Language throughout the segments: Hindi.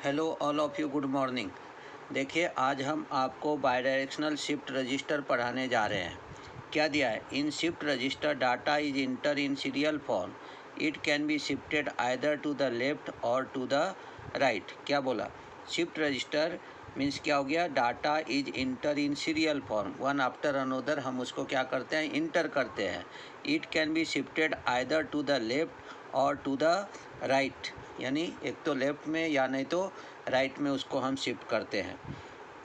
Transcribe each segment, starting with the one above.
Hello all of you, good morning. देखिए, आज हम आपको बाई डायरेक्शनल शिफ्ट रजिस्टर पढ़ाने जा रहे हैं। क्या दिया है? In shift register data is enter in serial form. It can be shifted either to the left or to the right. क्या बोला? शिफ्ट रजिस्टर मीन्स क्या हो गया? Data is enter in serial form, one after another हम उसको क्या करते हैं? इंटर करते हैं। It can be shifted either to the left or to the right, यानी एक तो लेफ्ट में या नहीं तो राइट में उसको हम शिफ्ट करते हैं।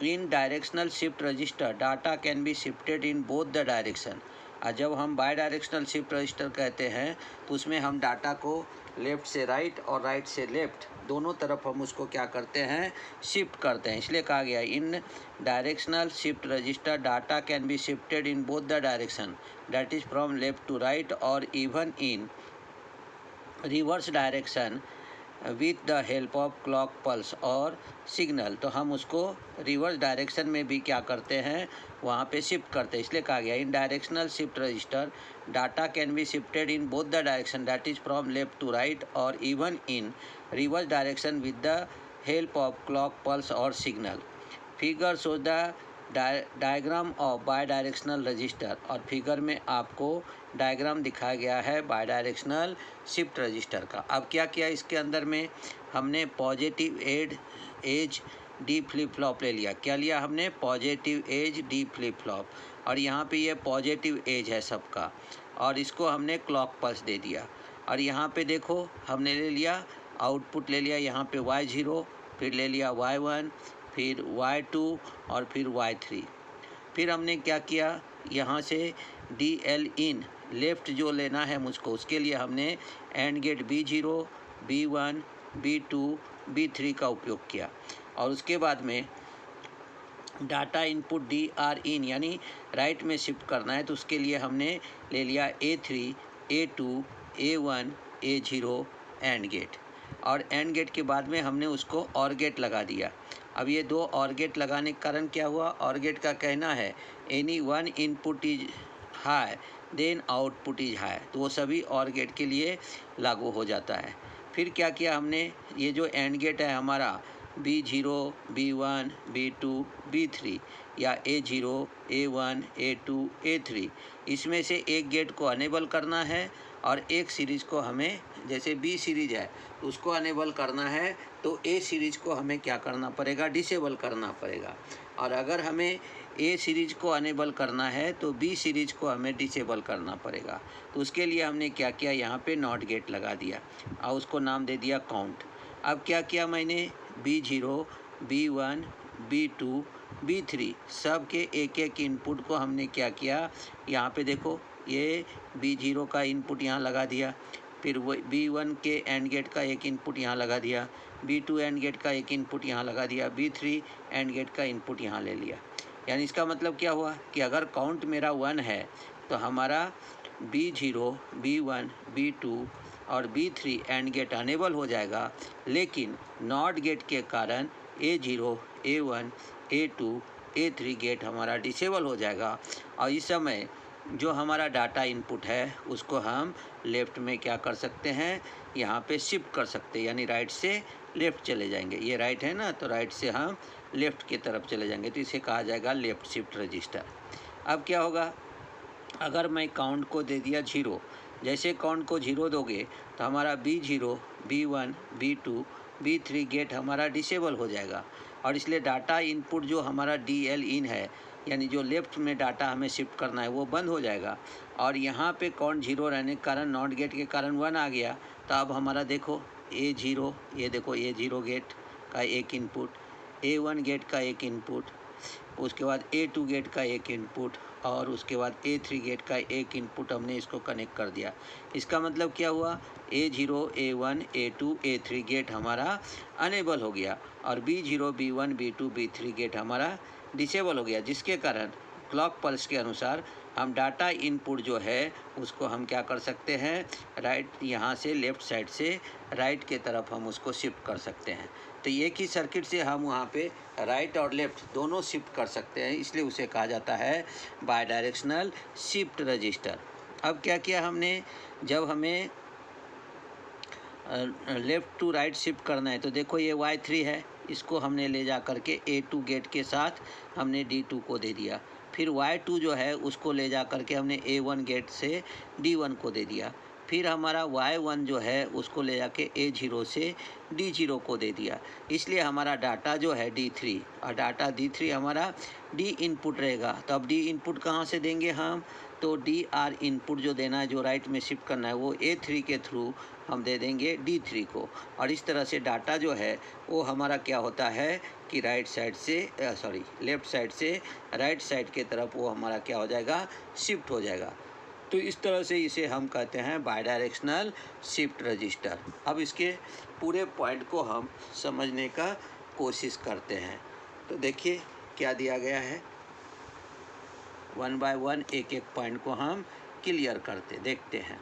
In directional shift register data can be shifted in both the direction. और जब हम बाई डायरेक्शनल शिफ्ट रजिस्टर कहते हैं तो उसमें हम डाटा को लेफ़्ट से राइट और राइट से लेफ़्ट दोनों तरफ हम उसको क्या करते हैं? शिफ्ट करते हैं। इसलिए कहा गया in directional shift register data can be shifted in both the direction, that is from left to right और even in reverse direction with the help of clock pulse और सिग्नल। तो हम उसको रिवर्स डायरेक्शन में भी क्या करते हैं? वहाँ पे शिफ्ट करते हैं। इसलिए कहा गया in directional shift register data can be shifted in both the direction, that is from left to right और even in reverse direction with the help of clock pulse और signal. Figure shows the diagram of bidirectional register. और फिगर में आपको डायग्राम दिखाया गया है बाई डायरेक्शनल शिफ्ट रजिस्टर का। अब क्या किया इसके अंदर में? हमने positive edge D flip flop ले लिया। क्या लिया हमने? Positive edge D flip flop. और यहाँ पे ये पॉजिटिव एज है सबका, और इसको हमने क्लॉक पल्स दे दिया। और यहाँ पे देखो हमने ले लिया आउटपुट, ले लिया यहाँ पे y0, फिर ले लिया y1, फिर y2 और फिर y3। फिर हमने क्या किया? यहाँ से DL इन लेफ़्ट जो लेना है मुझको, उसके लिए हमने and gate B0, B1, B2, B3 का उपयोग किया। और उसके बाद में डाटा इनपुट DR इन यानी राइट में शिफ्ट करना है, तो उसके लिए हमने ले लिया A3, A2, A1, A0 and gate. और एंड गेट के बाद में हमने उसको और गेट लगा दिया। अब ये दो और गेट लगाने के कारण क्या हुआ? और गेट का कहना है any one input is high then output is high, तो वो सभी और गेट के लिए लागू हो जाता है। फिर क्या किया हमने? ये जो एंड गेट है हमारा B0, B1, B2, B3 या A0, A1, A2, A3, इसमें से एक गेट को अनेबल करना है और एक सीरीज़ को हमें, जैसे B सीरीज़ है उसको अनेबल करना है, तो A सीरीज़ को हमें क्या करना पड़ेगा? डिसेबल करना पड़ेगा। और अगर हमें A सीरीज़ को अनेबल करना है तो B सीरीज़ को हमें डिसेबल करना पड़ेगा। तो उसके लिए हमने क्या किया? यहाँ पे नॉट गेट लगा दिया और उसको नाम दे दिया काउंट। अब क्या किया मैंने? B0, B1, B2, B3 सब के एक एक इनपुट को हमने क्या किया? यहाँ पे देखो ये B0 का इनपुट यहाँ लगा दिया, फिर वो B1 के एंड गेट का एक इनपुट यहाँ लगा दिया, B2 एंड गेट का एक इनपुट यहाँ लगा दिया, B3 एंड गेट का इनपुट यहाँ ले लिया। यानी इसका मतलब क्या हुआ कि अगर काउंट मेरा 1 है तो हमारा B0, B1, B2 और B3 एंड गेट अनेबल हो जाएगा, लेकिन नॉट गेट के कारण A0, A1, A2, A3 gate हमारा डिसेबल हो जाएगा। और इस समय जो हमारा डाटा इनपुट है उसको हम लेफ़्ट में क्या कर सकते हैं? यहाँ पे शिफ्ट कर सकते हैं, यानी राइट से लेफ़्ट चले जाएंगे। ये राइट है ना, तो राइट से हम लेफ़्ट की तरफ चले जाएंगे, तो इसे कहा जाएगा लेफ़्ट शिफ्ट रजिस्टर। अब क्या होगा? अगर मैं काउंट को दे दिया 0, जैसे काउंट को 0 दोगे तो हमारा B0, B1, B2, B3 gate हमारा डिसेबल हो जाएगा। और इसलिए डाटा इनपुट जो हमारा DL इन है, यानी जो लेफ़्ट में डाटा हमें शिफ्ट करना है, वो बंद हो जाएगा। और यहाँ पे काउंट 0 रहने के कारण, नॉट गेट के कारण 1 आ गया, तो अब हमारा देखो A0, ये देखो A0 गेट का एक इनपुट, A1 गेट का एक इनपुट, उसके बाद A2 गेट का एक इनपुट और उसके बाद A3 गेट का एक इनपुट हमने इसको कनेक्ट कर दिया। इसका मतलब क्या हुआ? A0, A1, A2, A3 gate हमारा अनेबल हो गया और B0, B1, B2, B3 gate हमारा डिसेबल हो गया, जिसके कारण क्लॉक पल्स के अनुसार हम डाटा इनपुट जो है उसको हम क्या कर सकते हैं? राइट, यहाँ से लेफ़्ट साइड से राइट के तरफ हम उसको शिफ्ट कर सकते हैं। तो एक ही सर्किट से हम वहाँ पे राइट और लेफ़्ट दोनों शिफ्ट कर सकते हैं, इसलिए उसे कहा जाता है बाई डायरेक्शनल शिफ्ट रजिस्टर। अब क्या किया हमने? जब हमें लेफ़्ट टू राइट शिफ्ट करना है तो देखो ये Y3 है, इसको हमने ले जा करके A2 गेट के साथ हमने D2 को दे दिया। फिर Y2 जो है उसको ले जा करके हमने A1 गेट से D1 को दे दिया। फिर हमारा Y1 जो है उसको ले जाके A0 से D0 को दे दिया। इसलिए हमारा डाटा जो है D3 और डाटा D3 हमारा D इनपुट रहेगा। तो अब D इनपुट कहाँ से देंगे हम? तो DR इनपुट जो देना है, जो राइट में शिफ्ट करना है, वो A3 के थ्रू हम दे देंगे D3 को। और इस तरह से डाटा जो है वो हमारा क्या होता है कि राइट साइड से लेफ़्ट साइड से राइट साइड के तरफ वो हमारा क्या हो जाएगा, शिफ्ट हो जाएगा। तो इस तरह से इसे हम कहते हैं बायडायरेक्शनल शिफ्ट रजिस्टर। अब इसके पूरे पॉइंट को हम समझने का कोशिश करते हैं। तो देखिए क्या दिया गया है, वन बाय वन एक एक पॉइंट को हम क्लियर करते देखते हैं।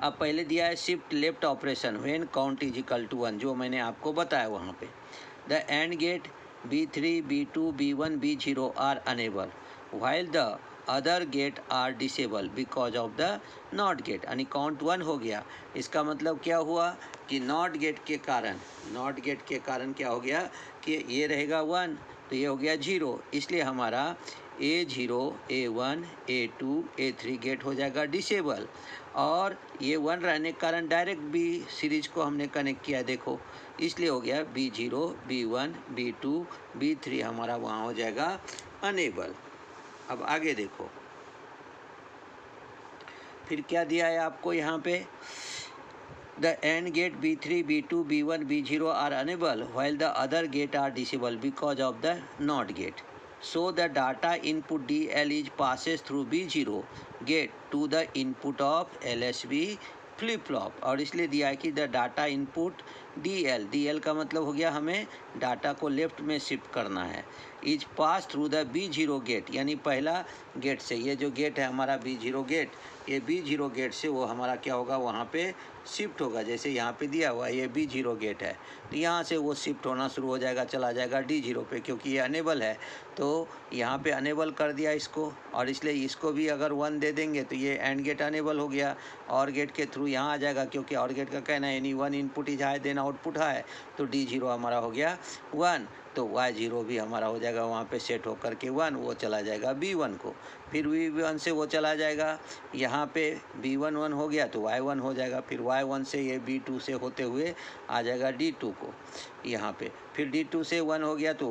अब पहले दिया है shift left operation when count is equal to 1, जो मैंने आपको बताया वहाँ पे। The and gate B3, B2, B1, B0 are enable while the other gate are disable because of the NOT gate, यानी काउंट 1 हो गया। इसका मतलब क्या हुआ कि NOT गेट के कारण क्या हो गया कि ये रहेगा 1 तो ये हो गया 0, इसलिए हमारा A0, A1, A2, A3 gate हो जाएगा डिसेबल। और ये 1 रहने के कारण डायरेक्ट B सीरीज को हमने कनेक्ट किया, देखो, इसलिए हो गया B0, B1, B2, B3 हमारा वहाँ हो जाएगा अनेबल। अब आगे देखो फिर क्या दिया है आपको यहाँ पे, the and gate B3, B2, B1, B0 are enable while the other gate are disable because of the NOT gate. So the data input DL is passes through B0 gate to the input of LSB flip flop. और इसलिए दिया है कि द डाटा इनपुट DL का मतलब हो गया हमें डाटा को लेफ्ट में शिफ्ट करना है, is pass through the B0 gate, यानी पहला गेट से, ये जो गेट है हमारा B0 गेट, ये B0 गेट से वो हमारा क्या होगा वहाँ पे शिफ्ट होगा। जैसे यहाँ पे दिया हुआ ये B0 गेट है तो यहाँ से वो शिफ्ट होना शुरू हो जाएगा, चला जाएगा D0 पे, क्योंकि ये अनेबल है तो यहाँ पे अनेबल कर दिया इसको। और इसलिए इसको भी अगर 1 दे देंगे तो ये एंड गेट अनेबल हो गया, और गेट के थ्रू यहाँ आ जाएगा, क्योंकि और गेट का कहना है any 1 input is high then output high, तो D0 हमारा हो गया 1, तो Y0 भी हमारा हो जाएगा वहाँ पे सेट होकर के 1, वो चला जाएगा B1 को। फिर B1 से वो चला जाएगा, यहाँ पे B1 1 हो गया तो Y1 हो जाएगा, फिर Y1 से ये B2 से होते हुए आ जाएगा D2 को यहाँ पे, फिर D2 से 1 हो गया तो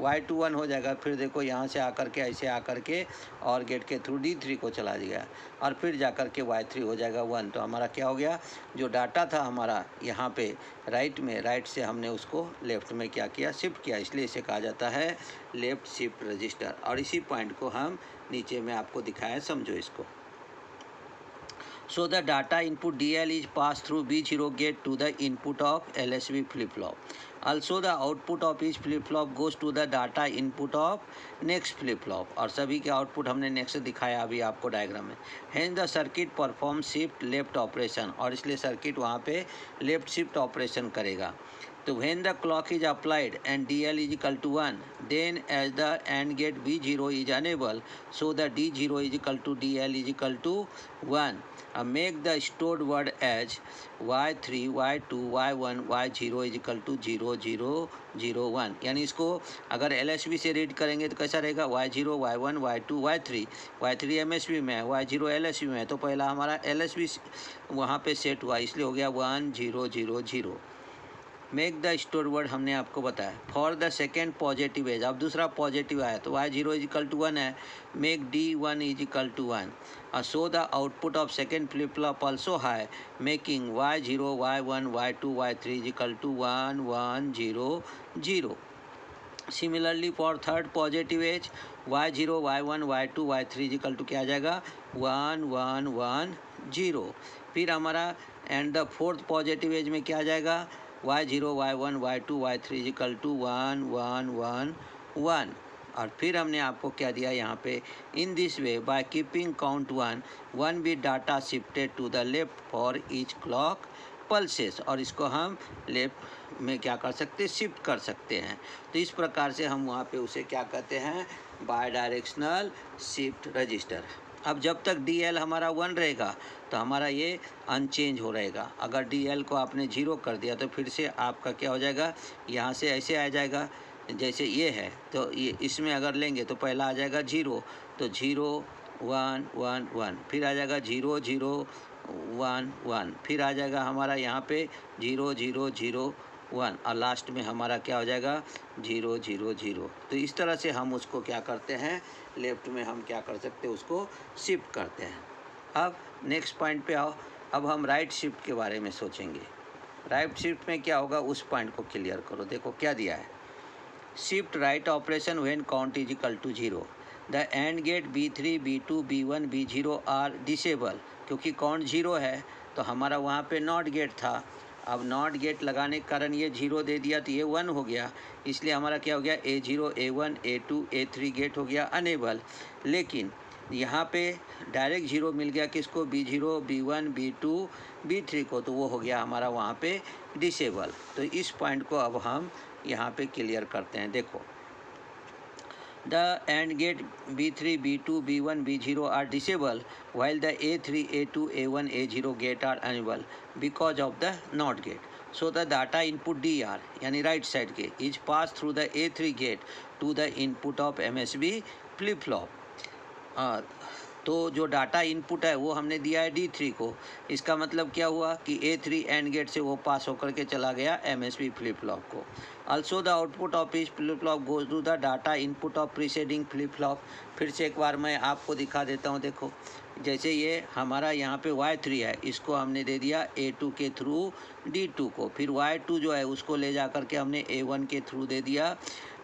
Y2 1 हो जाएगा। फिर देखो यहाँ से आकर के ऐसे आकर के और गेट के थ्रू D3 को चला दिया, और फिर जाकर के Y3 हो जाएगा 1। तो हमारा क्या हो गया, जो डाटा था हमारा यहाँ पे राइट से हमने उसको लेफ्ट में क्या किया, शिफ्ट किया, इसलिए इसे कहा जाता है लेफ्ट शिफ्ट रजिस्टर। और इसी पॉइंट को हम नीचे में आपको दिखाया, समझो इसको। So the data input DL is passed through B0 gate to the input of LSB flip-flop. Also the output of each flip-flop goes to the data input of next flip-flop. और सभी के आउटपुट हमने नेक्स्ट दिखाया अभी आपको डायग्राम में। Hence the circuit perform shift left operation, और इसलिए सर्किट वहाँ पे लेफ्ट शिफ्ट ऑपरेशन करेगा। तो when the clock is applied and DL is equal to 1, then as the AND gate B0 is unable, so the D0 is equal to DL is equal to 1. Make the stored word as Y3, Y2, Y1, Y0 is equal to 0, 0, 0, 1। यानी इसको अगर LSB से रीड करेंगे तो कैसा रहेगा, Y0, Y1, Y2, Y3, Y3 MSB में है, Y0 LSB में है, तो पहला हमारा LSB वहाँ पे सेट हुआ, इसलिए हो गया 1, 0, 0, 0। मेक द स्टोर वर्ड हमने आपको बताया। For the second positive edge, अब दूसरा पॉजिटिव आया तो Y0 इज इक्वल टू 1 है, make D1 is equal to 1। So the output of second flip flop also high, making Y0, Y1, Y2, Y3 is equal to 1, 1, 0, 0। Similarly for third positive edge Y0, Y1, Y2, Y3 is equal to क्या आ जाएगा, 1, 1, 1, 0। फिर हमारा and the fourth positive edge में क्या आ जाएगा, Y0, Y1, Y2, Y3 is equal to 1, 1, 1, 1। और फिर हमने आपको क्या दिया यहाँ पे, in this way by keeping count 1 bit data shifted to the left for each clock pulses, और इसको हम लेफ्ट में क्या कर सकते हैं, शिफ्ट कर सकते हैं। तो इस प्रकार से हम वहाँ पे उसे क्या कहते हैं, बाय डायरेक्शनल शिफ्ट रजिस्टर। अब जब तक DL हमारा 1 रहेगा तो हमारा ये अनचेंज हो रहेगा। अगर DL को आपने 0 कर दिया तो फिर से आपका क्या हो जाएगा, यहाँ से ऐसे आ जाएगा जैसे ये है, तो ये इसमें अगर लेंगे तो पहला आ जाएगा 0, तो 0 1 1 1, फिर आ जाएगा 0 0 1 1, फिर आ जाएगा हमारा यहाँ पे 0 0 0 1, और लास्ट में हमारा क्या हो जाएगा 0 0 0। तो इस तरह से हम उसको क्या करते हैं, लेफ्ट में हम क्या कर सकते हैं, उसको शिफ्ट करते हैं। अब नेक्स्ट पॉइंट पे आओ। अब हम राइट शिफ्ट के बारे में सोचेंगे। राइट शिफ्ट में क्या होगा, उस पॉइंट को क्लियर करो। देखो क्या दिया है, shift right operation when count is equal to 0। The and gate B3 B2 B1 B0 are disable. क्योंकि काउंट 0 है तो हमारा वहाँ पे नॉट गेट था। अब नॉट गेट लगाने के कारण ये 0 दे दिया तो ये 1 हो गया, इसलिए हमारा क्या हो गया A0 A1 A2 A3 gate हो गया अनेबल। लेकिन यहाँ पे डायरेक्ट 0 मिल गया किसको, B0 B1 B2 B3 को, तो वो हो गया हमारा वहाँ पे डिसेबल। तो इस पॉइंट को अब हम यहाँ पे क्लियर करते हैं। देखो, the AND gate B3 B2 B1 B0 are disabled while the A3 A2 A1 A0 gate are enabled because of the NOT gate. So the data input DR यानी right side के is passed through the A3 gate to the input of MSB flip flop। तो जो डाटा इनपुट है वो हमने दिया है D3 को। इसका मतलब क्या हुआ कि A3 एंड गेट से वो पास होकर के चला गया MSB फ्लिप फ्लॉप को। Also the output of each flip flop goes to the data input of preceding flip flop। फिर से एक बार मैं आपको दिखा देता हूँ। देखो, जैसे ये हमारा यहाँ पे Y3 है, इसको हमने दे दिया A2 के थ्रू D2 को, फिर Y2 जो है उसको ले जा कर के हमने A1 के थ्रू दे दिया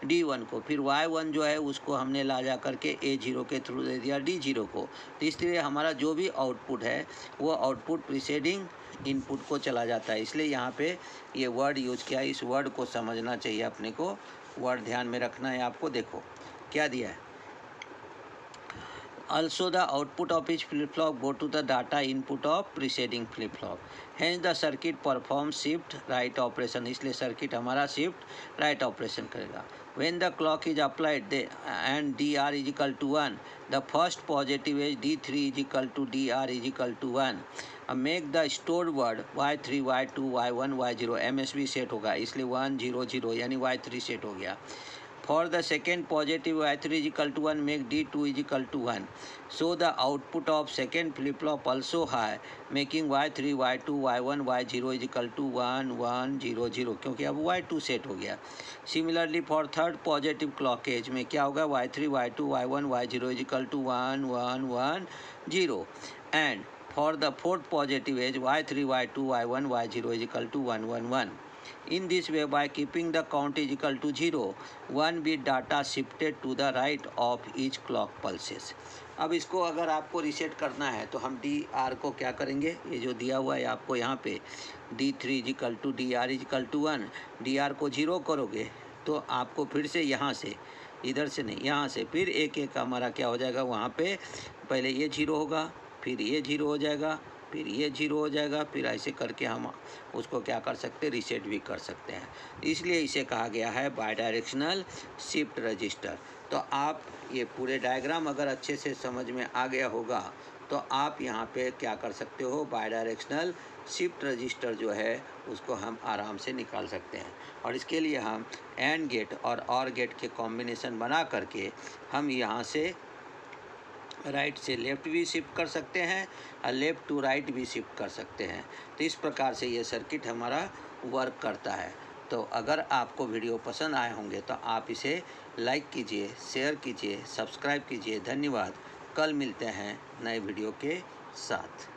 D1 को, फिर Y1 जो है उसको हमने ला जा कर के A0 के थ्रू दे दिया D0 को। तो इसलिए हमारा जो भी आउटपुट है वो आउटपुट प्रीसेडिंग इनपुट को चला जाता है। इसलिए यहाँ पे ये वर्ड यूज किया है, इस वर्ड को समझना चाहिए अपने को, वर्ड ध्यान में रखना है आपको। देखो क्या दिया है, also the output of each flip flop go to the data input of preceding flip flop, hence the circuit performs shift right operation। इसलिए सर्किट हमारा shift right operation करेगा। when the clock is applied and DR is equal to 1, the first positive edge D3 is equal to DR is equal to 1। make the stored word Y3 Y2 Y1 Y0 MSB set होगा, इसलिए 1 0 0 यानी Y3 सेट हो गया। For the second positive Y3 is equal to 1, make D2 is equal to 1. So the output of second flip flop also high, making Y3 Y2 Y1 Y0 is equal to 1 1 0 0, क्योंकि अब Y2 सेट हो गया। Similarly for third positive clock edge में क्या होगा, Y3 Y2 Y1 Y0 is equal to 1 1 1 0, and for the fourth positive edge Y3 Y2 Y1 Y0 is equal to 1 1 1। In this way, by keeping the count is equal to 0, 1 bit data shifted to the right of each clock pulses। अब इसको अगर आपको रीसेट करना है तो हम DR को क्या करेंगे, ये जो दिया हुआ है आपको यहाँ पे D3 is equal to DR is equal to 1, DR को 0 करोगे तो आपको फिर से यहाँ से, इधर से नहीं यहाँ से, फिर एक एक हमारा क्या हो जाएगा, वहाँ पे पहले ये 0 होगा, फिर ये 0 हो जाएगा, फिर ये 0 हो जाएगा, फिर ऐसे करके हम उसको क्या कर सकते हैं, रीसेट भी कर सकते हैं। इसलिए इसे कहा गया है बाई डायरेक्शनल शिफ्ट रजिस्टर। तो आप ये पूरे डायग्राम अगर अच्छे से समझ में आ गया होगा तो आप यहाँ पे क्या कर सकते हो, बाई डायरेक्शनल शिफ्ट रजिस्टर जो है उसको हम आराम से निकाल सकते हैं। और इसके लिए हम एंड गेट और ऑर गेट के कॉम्बिनेशन बना करके हम यहाँ से राइट से लेफ़्ट भी शिफ्ट कर सकते हैं और लेफ़्ट टू राइट भी शिफ्ट कर सकते हैं। तो इस प्रकार से ये सर्किट हमारा वर्क करता है। तो अगर आपको वीडियो पसंद आए होंगे तो आप इसे लाइक कीजिए, शेयर कीजिए, सब्सक्राइब कीजिए। धन्यवाद। कल मिलते हैं नए वीडियो के साथ।